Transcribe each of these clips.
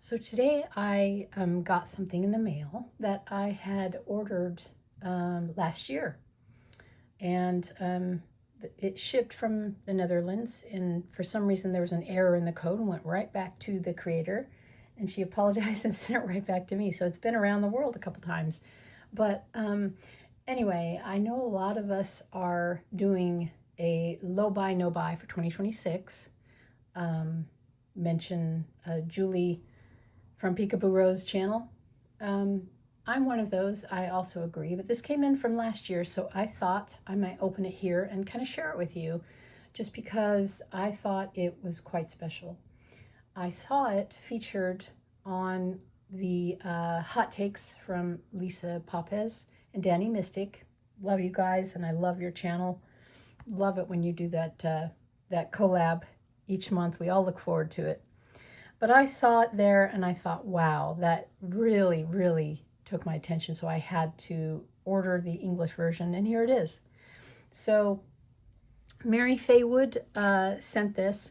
So today I got something in the mail that I had ordered last year, and it shipped from the Netherlands, and for some reason there was an error in the code and went right back to the creator, and she apologized and sent it right back to me. So it's been around the world a couple times. But anyway, I know a lot of us are doing a low buy, no buy for 2026. Mention Julie from Peekaboo Rose channel. I'm one of those. I also agree, but this came in from last year, so I thought I might open it here and kind of share it with you, just because I thought it was quite special. I saw it featured on the hot takes from Lisa Papez and Danny Mystic. Love you guys, and I love your channel. Love it when you do that that collab each month. We all look forward to it. But I saw it there and I thought, wow, that really, really took my attention. So I had to order the English version, and here it is. So Mary Feywood sent this.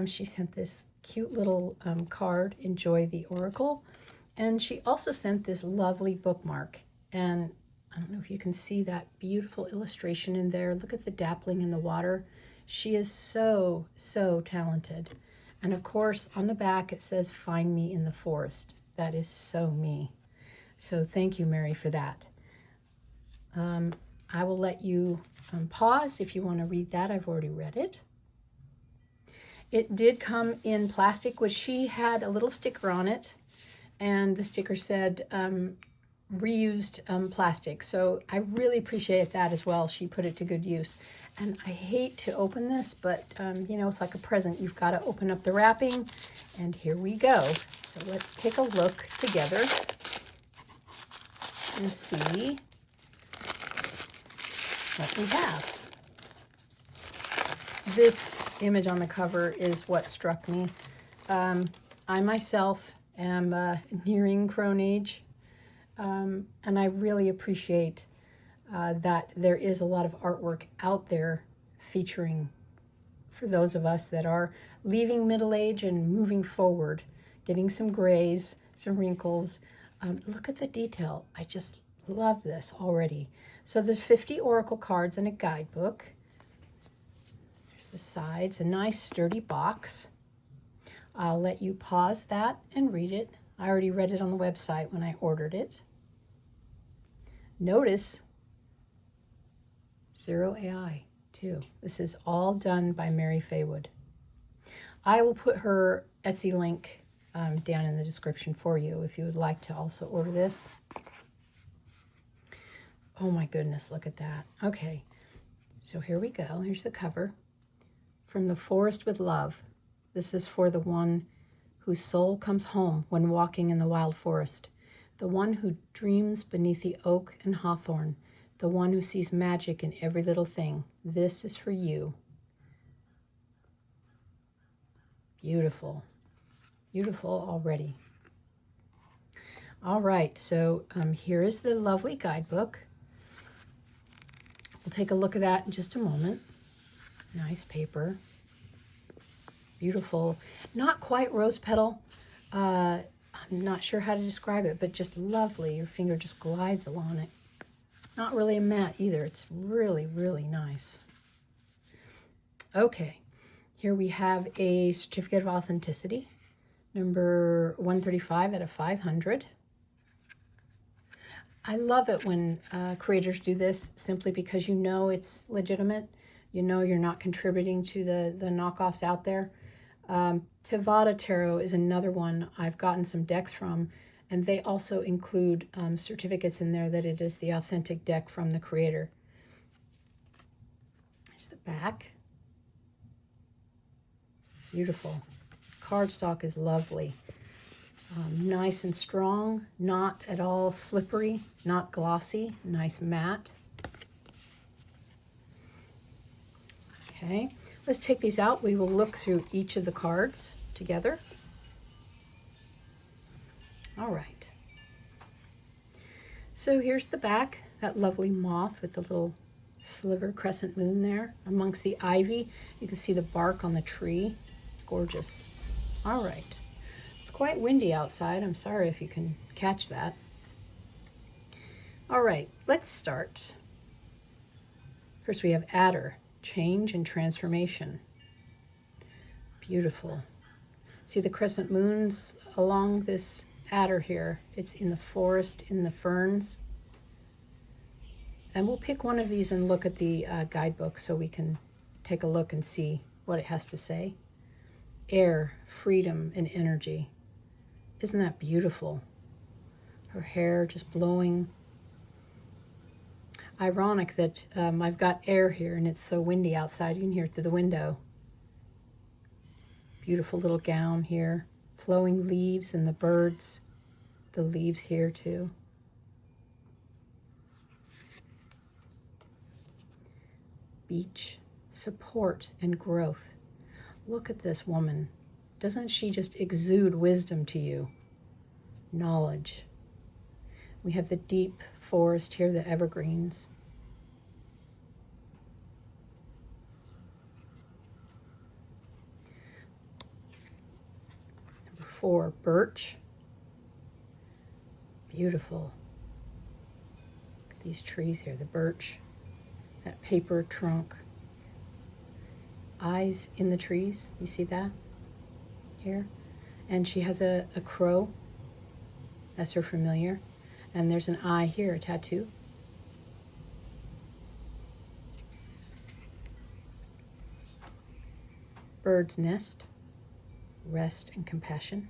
She sent this cute little card, Enjoy the Oracle. And she also sent this lovely bookmark. And I don't know if you can see that beautiful illustration in there. Look at the dappling in the water. She is so, so talented. And of course, on the back, it says, "Find me in the forest." That is so me. So thank you, Mary, for that. I will let you pause if you want to read that. I've already read it. It did come in plastic, which she had a little sticker on it. And the sticker said, reused plastic. So I really appreciate that as well. She put it to good use. And I hate to open this, but you know, it's like a present. You've got to open up the wrapping, and here we go. So let's take a look together and see what we have. This image on the cover is what struck me. I myself am nearing crone age, and I really appreciate that there is a lot of artwork out there featuring for those of us that are leaving middle age and moving forward, getting some grays, some wrinkles. Look at the detail. I just love this already. So there's 50 oracle cards and a guidebook. There's the sides, a nice sturdy box. I'll let you pause that and read it. I already read it on the website when I ordered it. Notice Zero AI too. This is all done by Mary Feywood. I will put her Etsy link down in the description for you if you would like to also order this. Oh my goodness, look at that. Okay, so here we go. Here's the cover. From the Forest with Love. This is for the one whose soul comes home when walking in the wild forest. The one who dreams beneath the oak and hawthorn. The one who sees magic in every little thing. This is for you. Beautiful. Beautiful already. All right, so here is the lovely guidebook. We'll take a look at that in just a moment. Nice paper. Beautiful. Not quite rose petal. I'm not sure how to describe it, but just lovely. Your finger just glides along it. Not really a matte either. It's really, really nice. Okay, here we have a certificate of authenticity, number 135 out of 500. I love it when creators do this, simply because you know it's legitimate. You know you're not contributing to the knockoffs out there. Tivada Tarot is another one I've gotten some decks from, and they also include certificates in there that it is the authentic deck from the creator. There's the back. Beautiful. Cardstock is lovely. Nice and strong, not at all slippery, not glossy, nice matte. Okay, let's take these out. We will look through each of the cards together. All right. So here's the back, that lovely moth with the little sliver crescent moon there amongst the ivy. You can see the bark on the tree. Gorgeous. All right. It's quite windy outside. I'm sorry if you can catch that. All right, let's start. First we have adder, change and transformation. Beautiful. See the crescent moons along this adder here. It's in the forest, in the ferns. And we'll pick one of these and look at the guidebook so we can take a look and see what it has to say. Air, freedom, and energy. Isn't that beautiful? Her hair just blowing. Ironic that I've got air here and it's so windy outside. You can hear it through the window. Beautiful little gown here. Flowing leaves and the birds. The leaves here too. Beach, support, and growth. Look at this woman. Doesn't she just exude wisdom to you? Knowledge. We have the deep forest here, the evergreens. Number 4, birch. Beautiful. Look at these trees here, the birch, that paper trunk. Eyes in the trees, you see that here? And she has a crow, that's her familiar. And there's an eye here, a tattoo. Bird's nest, rest and compassion.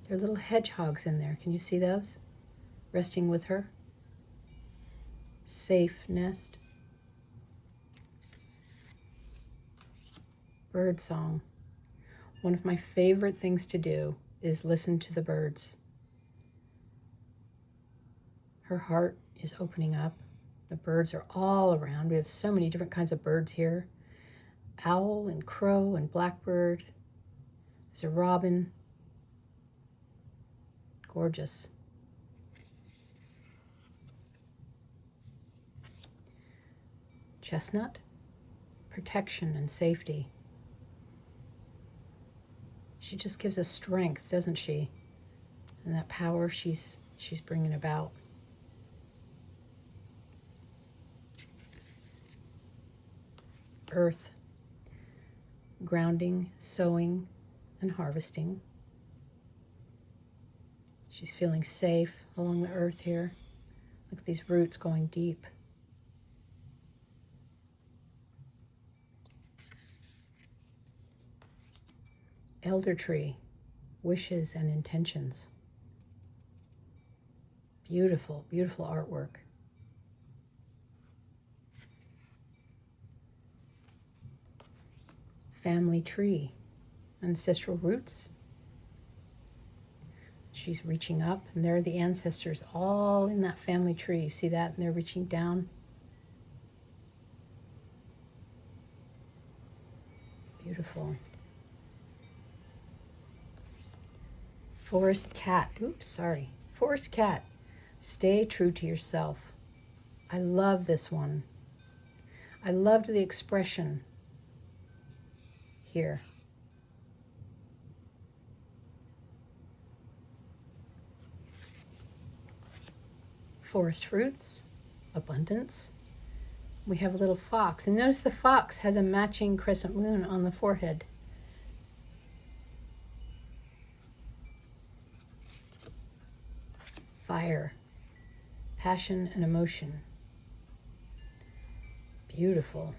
There are little hedgehogs in there. Can you see those? Resting with her. Safe nest. Bird song. One of my favorite things to do is listen to the birds. Her heart is opening up. The birds are all around. We have so many different kinds of birds here. Owl and crow and blackbird. There's a robin. Gorgeous. Chestnut, protection and safety. She just gives us strength, doesn't she? And that power she's bringing about. Earth, grounding, sowing, and harvesting. She's feeling safe along the earth here. Look at these roots going deep. Elder tree, wishes and intentions. Beautiful, beautiful artwork. Family tree, ancestral roots. She's reaching up, and there are the ancestors all in that family tree. You see that? And they're reaching down. Beautiful. Forest cat. Oops, sorry. Forest cat. Stay true to yourself. I love this one. I loved the expression here. Forest fruits, abundance. We have a little fox, and notice the fox has a matching crescent moon on the forehead. Fire, passion and emotion. Beautiful.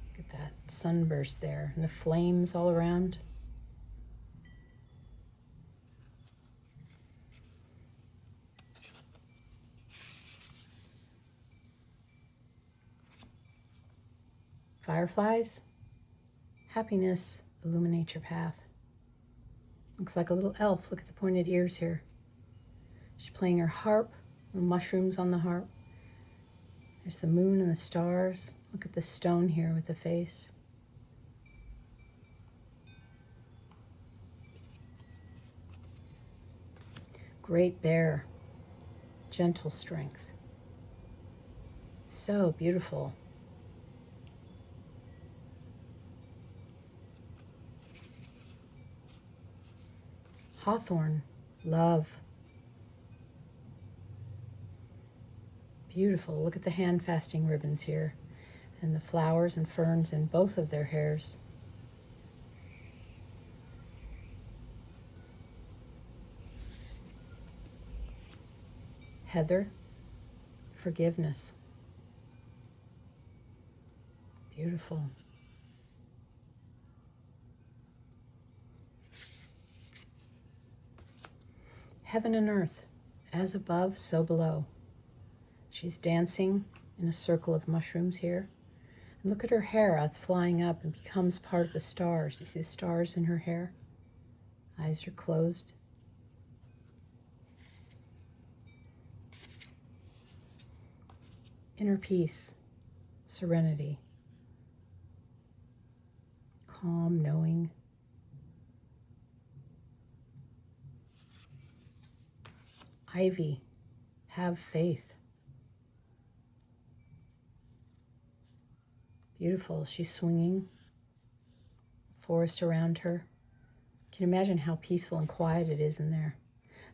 Look at that sunburst there, and the flames all around. Fireflies, happiness, illuminate your path. Looks like a little elf. Look at the pointed ears here. She's playing her harp, the mushrooms on the harp. There's the moon and the stars. Look at the stone here with the face. Great bear, gentle strength. So beautiful. Hawthorn, love. Beautiful. Look at the hand fasting ribbons here and the flowers and ferns in both of their hairs. Heather, forgiveness. Beautiful. Heaven and earth, as above, so below. She's dancing in a circle of mushrooms here. And look at her hair, how it's flying up and becomes part of the stars. You see the stars in her hair? Eyes are closed. Inner peace, serenity, calm, knowing. Ivy, have faith. Beautiful. She's swinging. Forest around her. Can you imagine how peaceful and quiet it is in there?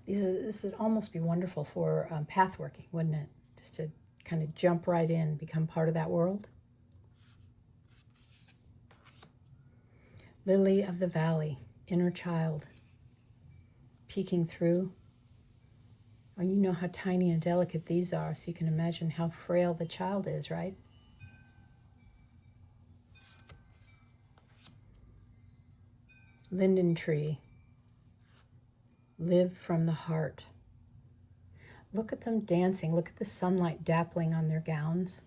This would almost be wonderful for path working, wouldn't it? Just to kind of jump right in, become part of that world. Lily of the valley, inner child, peeking through. Well, you know how tiny and delicate these are, so you can imagine how frail the child is, right? Linden tree, live from the heart. Look at them dancing. Look at the sunlight dappling on their gowns.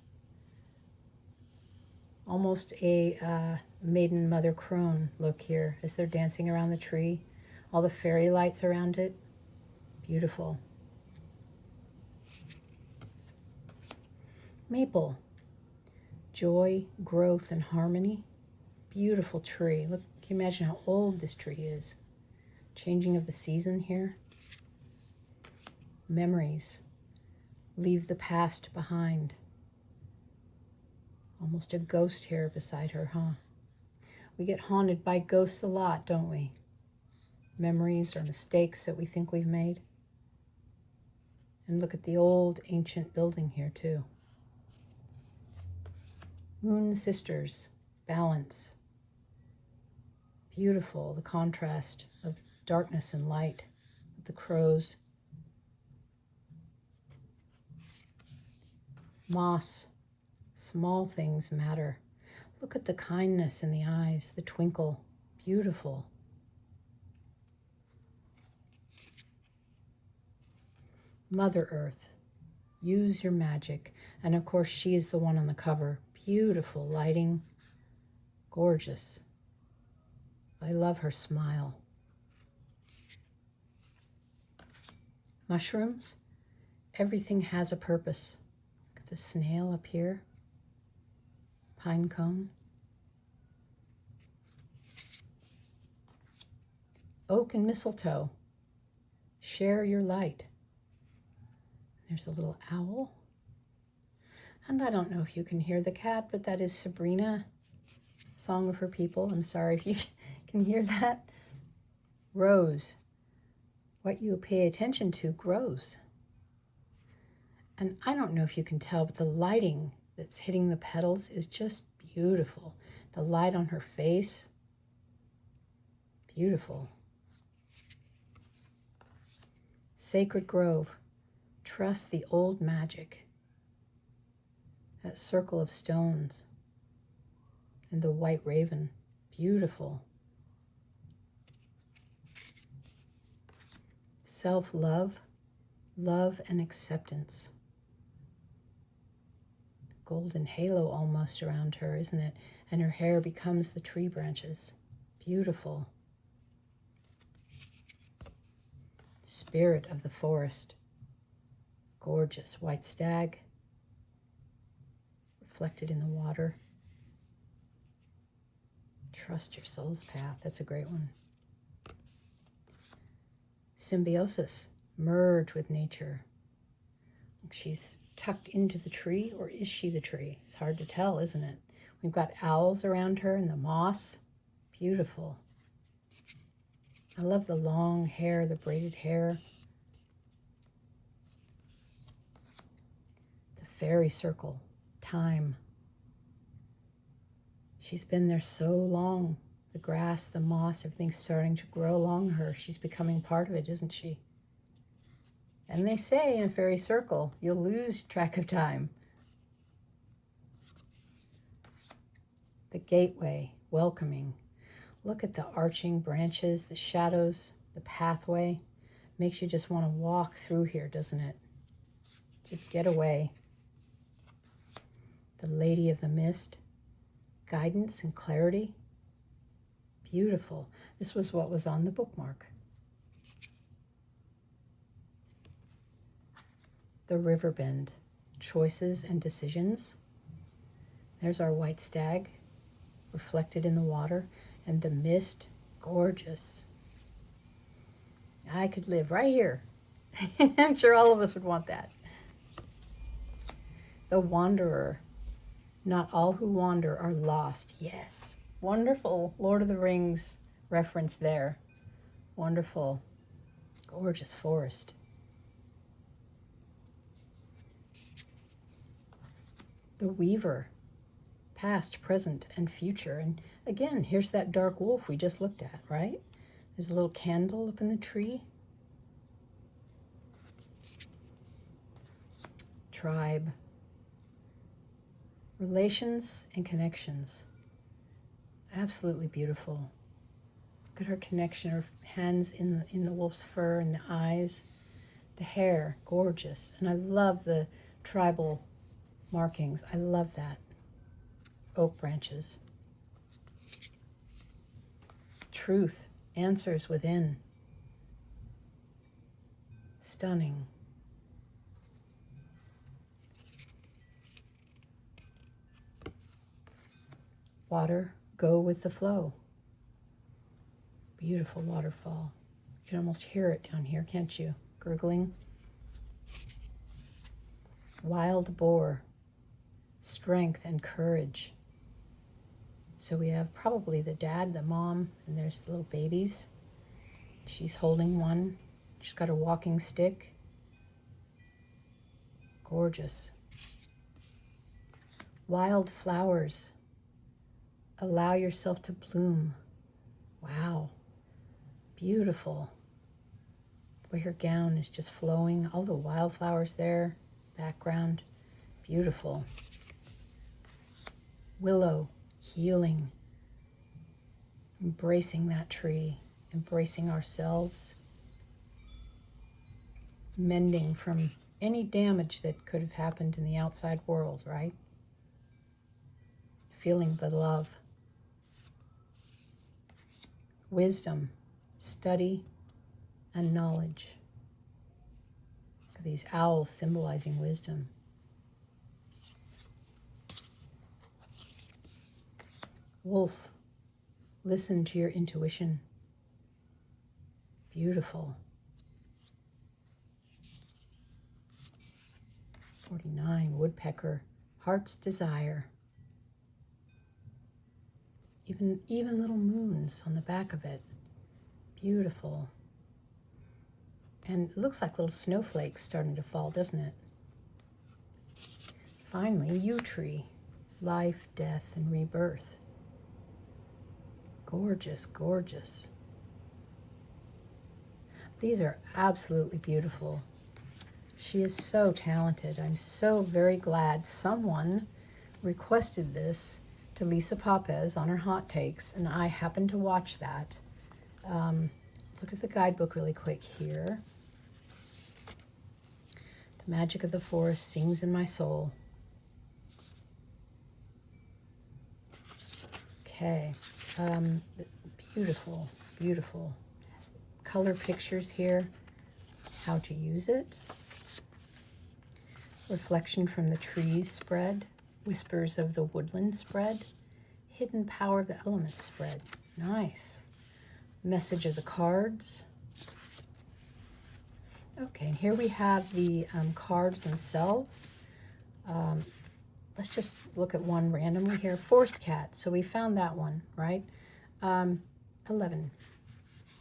Almost a maiden mother crone look here as they're dancing around the tree. All the fairy lights around it. Beautiful. Maple, joy, growth, and harmony. Beautiful tree. Look, can you imagine how old this tree is? Changing of the season here. Memories, leave the past behind. Almost a ghost here beside her, huh? We get haunted by ghosts a lot, don't we? Memories or mistakes that we think we've made. And look at the old ancient building here too. Moon sisters, balance. Beautiful, the contrast of darkness and light, the crows. Moss, small things matter. Look at the kindness in the eyes, the twinkle, beautiful. Mother Earth, use your magic. And of course, she is the one on the cover. Beautiful lighting, gorgeous. I love her smile. Mushrooms, everything has a purpose. The snail up here, pine cone. Oak and mistletoe, share your light. There's a little owl. And I don't know if you can hear the cat, but that is Sabrina, Song of Her People. I'm sorry if you can hear that. Rose, what you pay attention to grows. And I don't know if you can tell, but the lighting that's hitting the petals is just beautiful. The light on her face, beautiful. Sacred Grove, trust the old magic. That circle of stones and the white raven, beautiful. Self-love, love and acceptance. Golden halo almost around her, isn't it? And her hair becomes the tree branches. Beautiful. Spirit of the forest. Gorgeous. White stag. Reflected in the water. Trust your soul's path. That's a great one. Symbiosis. Merge with nature. She's tucked into the tree, or is she the tree? It's hard to tell, isn't it? We've got owls around her and the moss. Beautiful. I love the long hair, the braided hair. The fairy circle, time. She's been there so long. The grass, the moss, everything's starting to grow along her. She's becoming part of it, isn't she? And they say in a fairy circle, you'll lose track of time. The gateway, welcoming. Look at the arching branches, the shadows, the pathway. Makes you just want to walk through here, doesn't it? Just get away. The Lady of the Mist, guidance and clarity. Beautiful. This was what was on the bookmark. The river bend, choices and decisions. There's our white stag reflected in the water, and the mist, gorgeous. I could live right here. I'm sure all of us would want that. The wanderer. Not all who wander are lost. Yes. Wonderful Lord of the Rings reference there. Wonderful. Gorgeous forest. The weaver. Past, present, and future. And again, here's that dark wolf we just looked at, right? There's a little candle up in the tree. Tribe. Relations and connections. Absolutely beautiful. Look at her connection, her hands in the wolf's fur and the eyes. The hair, gorgeous. And I love the tribal markings. I love that. Oak branches. Truth, answers within. Stunning. Water, go with the flow. Beautiful waterfall. You can almost hear it down here, can't you? Gurgling. Wild boar, strength and courage. So we have probably the dad, the mom, and there's the little babies. She's holding one. She's got a walking stick. Gorgeous. Wild flowers. Allow yourself to bloom. Wow. Beautiful. The way her gown is just flowing. All the wildflowers there. Background. Beautiful. Willow. Healing. Embracing that tree. Embracing ourselves. Mending from any damage that could have happened in the outside world, right? Feeling the love. Wisdom, study, and knowledge. These owls symbolizing wisdom. Wolf, listen to your intuition. Beautiful. 49, woodpecker, heart's desire. Even little moons on the back of it. Beautiful. And it looks like little snowflakes starting to fall, doesn't it? Finally, yew tree. Life, death, and rebirth. Gorgeous, gorgeous. These are absolutely beautiful. She is so talented. I'm so very glad someone requested this to Lisa Papez on her hot takes, and I happened to watch that. Look at the guidebook really quick here. The magic of the forest sings in my soul. Okay, beautiful, beautiful. Color pictures here, how to use it. Reflection from the trees spread. Whispers of the woodland spread. Hidden power of the elements spread. Nice. Message of the cards. Okay, and here we have the cards themselves. Let's just look at one randomly here. Forest cat. So we found that one, right? 11.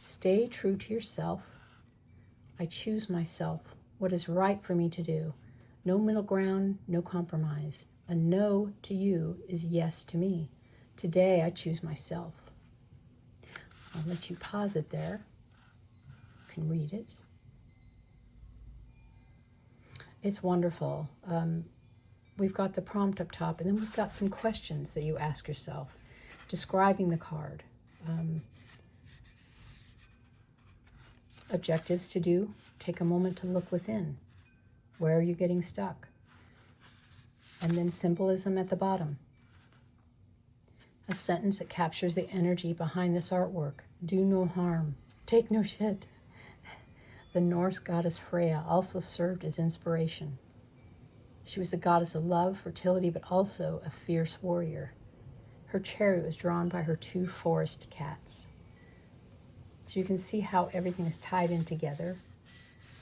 Stay true to yourself. I choose myself, what is right for me to do. No middle ground, no compromise. A no to you is yes to me. Today I choose myself. I'll let you pause it there. You can read it. It's wonderful. We've got the prompt up top, and then we've got some questions that you ask yourself, describing the card. Objectives to do. Take a moment to look within. Where are you getting stuck? And then symbolism at the bottom. A sentence that captures the energy behind this artwork. Do no harm. Take no shit. The Norse goddess Freya also served as inspiration. She was the goddess of love, fertility, but also a fierce warrior. Her chariot was drawn by her 2 forest cats. So you can see how everything is tied in together.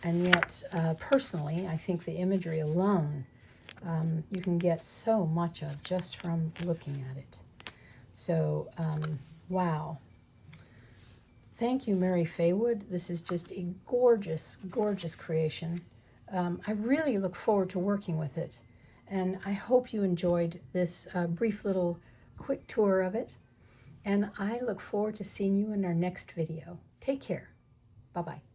And yet, personally, I think the imagery alone, you can get so much of just from looking at it. So, wow. Thank you, Mary Feywood. This is just a gorgeous, gorgeous creation. I really look forward to working with it. And I hope you enjoyed this brief little quick tour of it. And I look forward to seeing you in our next video. Take care. Bye-bye.